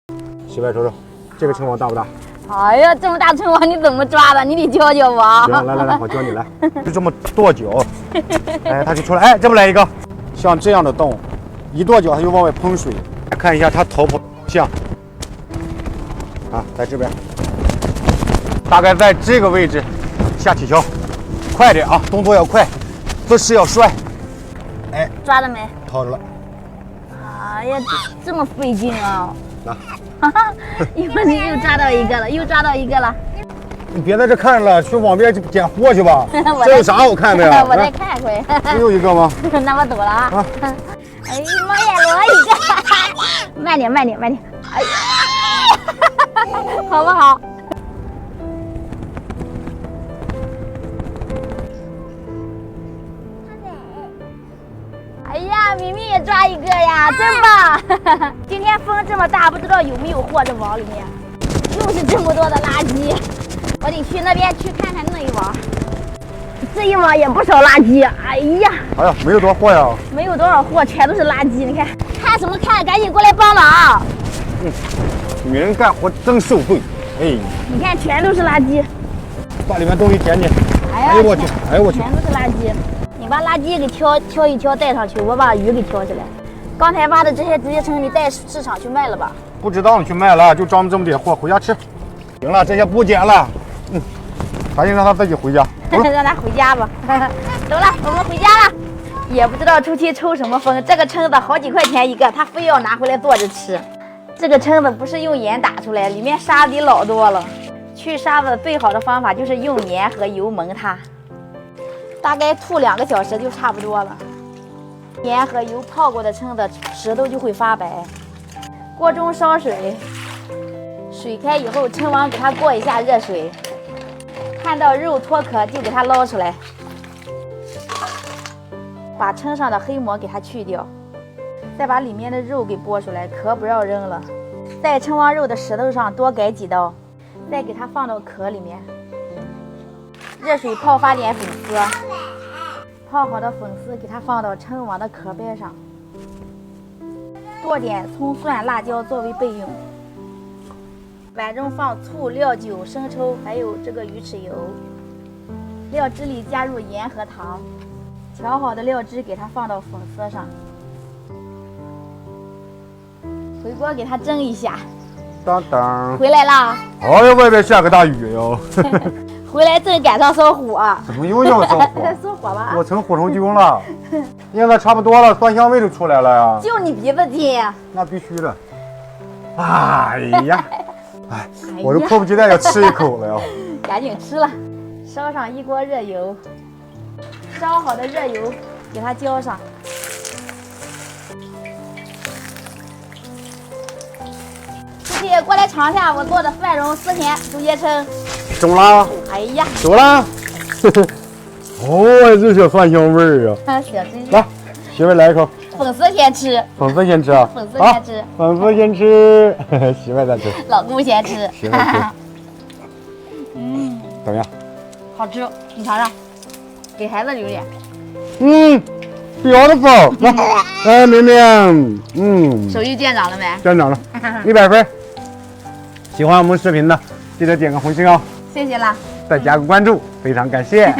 媳妇瞅瞅，这个称王大不大？哎呀，这么大称王你怎么抓的？你得教教我。行，来，我教你来，就这么跺脚，哎，它就出来，哎，这么来一个，像这样的洞，一跺脚它就往外喷水。看一下它逃跑方向，啊，在这边，大概在这个位置下铁锹，快点啊，动作要快，姿势要帅。哎，抓了没？掏着了，哎呀，这么费劲啊！拿。一会儿你又抓到一个了，又抓到一个了。你别在这看了，去网边去捡货去吧。我这有啥好看的呀？我再看会。不有一个吗？那么多了啊！哎呀妈呀，来一个！慢点，慢点，慢点！哎呀，好不好？哎呀，米米也抓一个呀，真棒！今天风这么大，不知道有没有货这网里面，又是这么多的垃圾，我得去那边去看看那一网。这一网也不少垃圾，哎呀！哎呀，没有多少货呀。没有多少货，全都是垃圾。你看，看什么看？赶紧过来帮忙！女人干活真受罪。哎，你看，全都是垃圾。把里面东西捡捡。哎呦我去！哎呦我去！全都是垃圾。你把垃圾给挑一挑带上去，我把鱼给挑起来。刚才挖的这些直接称你带市场去卖了吧？不知道你去卖了，就装这么点货，回家吃。行了，这些不捡了。赶紧让他自己回家。让他回家吧。走了，我们回家了。也不知道出去抽什么风，这个蛏子好几块钱一个，他非要拿回来做着吃。这个蛏子不是用盐打出来，里面沙子老多了。去沙子最好的方法就是用盐和油蒙它，大概吐2个小时就差不多了。盐和油泡过的蛏子石头就会发白。锅中烧水，水开以后，蛏王给它过一下热水，看到肉脱壳就给它捞出来，把蛏上的黑膜给它去掉，再把里面的肉给剥出来，壳不要扔了。在蛏王肉的石头上多改几刀，再给它放到壳里面。热水泡发点粉丝，泡好的粉丝给它放到蛏王的壳边上，剁点葱蒜辣椒作为备用。碗中放醋、料酒、生抽，还有这个鱼豉油。料汁里加入盐和糖，调好的料汁给它放到粉丝上，回锅给它蒸一下。当当，回来啦！哎呀，外边下个大雨哟。回来正赶上烧火。怎么又要烧火？烧火吧。我成火虫精了。现在差不多了，酸香味都出来了呀。就你鼻子近。那必须的。哎呀，哎，我都迫不及待要吃一口了哟。赶紧吃了。烧上一锅热油，烧好的热油给它浇上。书记，过来尝一下我做的蒜蓉丝田竹叶蛏。中了。哎呀，走了。哦，这小蒜香味儿啊！小真来，媳妇儿来一口。粉丝先吃。粉丝先吃啊。粉丝先吃。粉丝先吃。媳妇儿再吃。老公先吃。媳妇儿吃。怎么样？好吃，你尝尝，给孩子留点。beautiful。来，明明，手艺见长了没？见长了，100分。喜欢我们视频的，记得点个红心哦。谢谢啦。再加个关注，非常感谢。